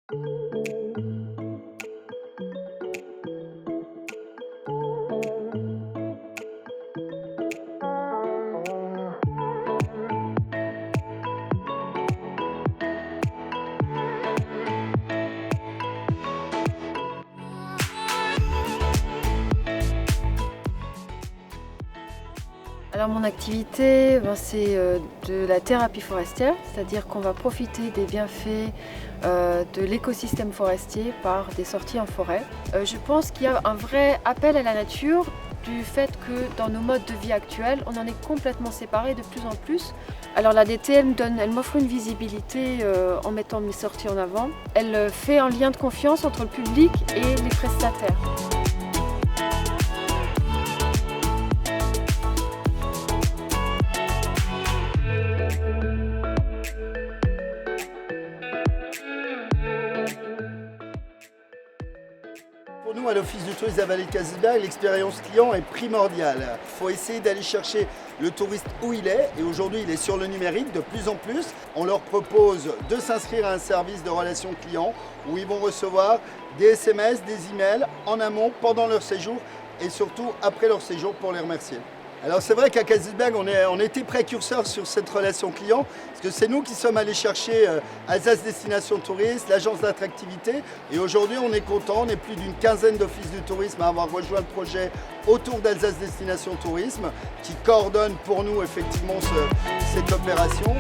Alors mon activité, c'est de la thérapie forestière, c'est-à-dire qu'on va profiter des bienfaits de l'écosystème forestier par des sorties en forêt. Je pense qu'il y a un vrai appel à la nature du fait que dans nos modes de vie actuels, on en est complètement séparés de plus en plus. Alors la DT, elle m'offre une visibilité en mettant mes sorties en avant. Elle fait un lien de confiance entre le public et les prestataires. Pour nous, à l'Office du tourisme de la vallée de Cazisberg, l'expérience client est primordiale. Il faut essayer d'aller chercher le touriste où il est, et aujourd'hui il est sur le numérique de plus en plus. On leur propose de s'inscrire à un service de relations clients où ils vont recevoir des SMS, des emails en amont, pendant leur séjour et surtout après leur séjour pour les remercier. Alors c'est vrai qu'à Cazisberg, on était précurseurs sur cette relation client, parce que c'est nous qui sommes allés chercher Alsace Destination Tourisme, l'agence d'attractivité, et aujourd'hui on est content, on est plus d'une quinzaine d'offices du tourisme à avoir rejoint le projet autour d'Alsace Destination Tourisme, qui coordonne pour nous effectivement cette opération.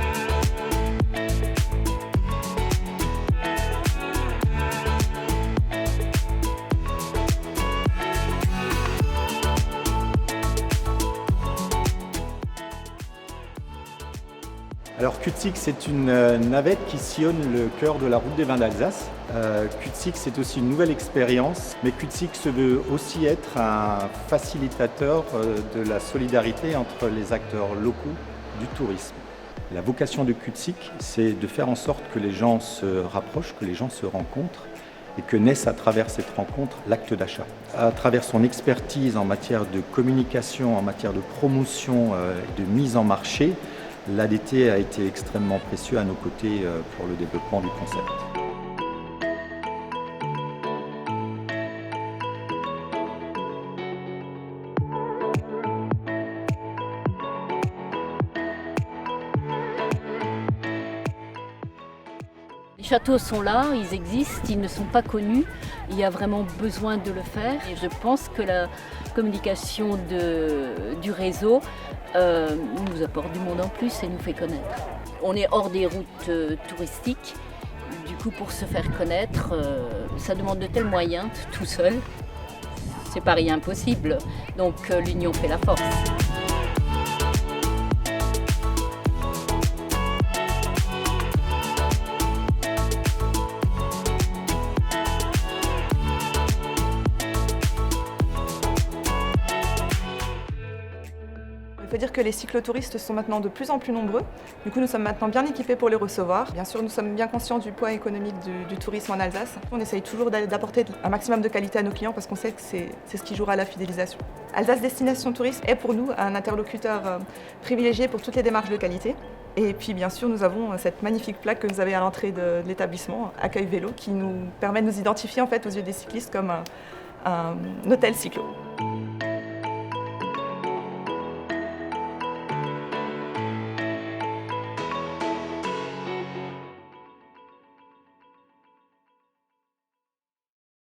Alors Cutsick, c'est une navette qui sillonne le cœur de la route des vins d'Alsace. Cutsick, c'est aussi une nouvelle expérience, mais Cutsick se veut aussi être un facilitateur de la solidarité entre les acteurs locaux du tourisme. La vocation de Cutsick, c'est de faire en sorte que les gens se rapprochent, que les gens se rencontrent et que naisse à travers cette rencontre l'acte d'achat. À travers son expertise en matière de communication, en matière de promotion et de mise en marché, l'ADT a été extrêmement précieux à nos côtés pour le développement du concept. Les châteaux sont là, ils existent, ils ne sont pas connus. Il y a vraiment besoin de le faire. Et je pense que la communication du réseau nous apporte du monde en plus et nous fait connaître. On est hors des routes touristiques. Du coup, pour se faire connaître, ça demande de tels moyens, tout seul. C'est pas rien impossible. Donc l'union fait la force. Il faut dire que les cyclotouristes sont maintenant de plus en plus nombreux. Du coup, nous sommes maintenant bien équipés pour les recevoir. Bien sûr, nous sommes bien conscients du poids économique du tourisme en Alsace. On essaye toujours d'apporter un maximum de qualité à nos clients parce qu'on sait que c'est ce qui jouera à la fidélisation. Alsace Destination Tourisme est pour nous un interlocuteur privilégié pour toutes les démarches de qualité. Et puis, bien sûr, nous avons cette magnifique plaque que vous avez à l'entrée de l'établissement, Accueil Vélo, qui nous permet de nous identifier en fait aux yeux des cyclistes comme un hôtel cyclo.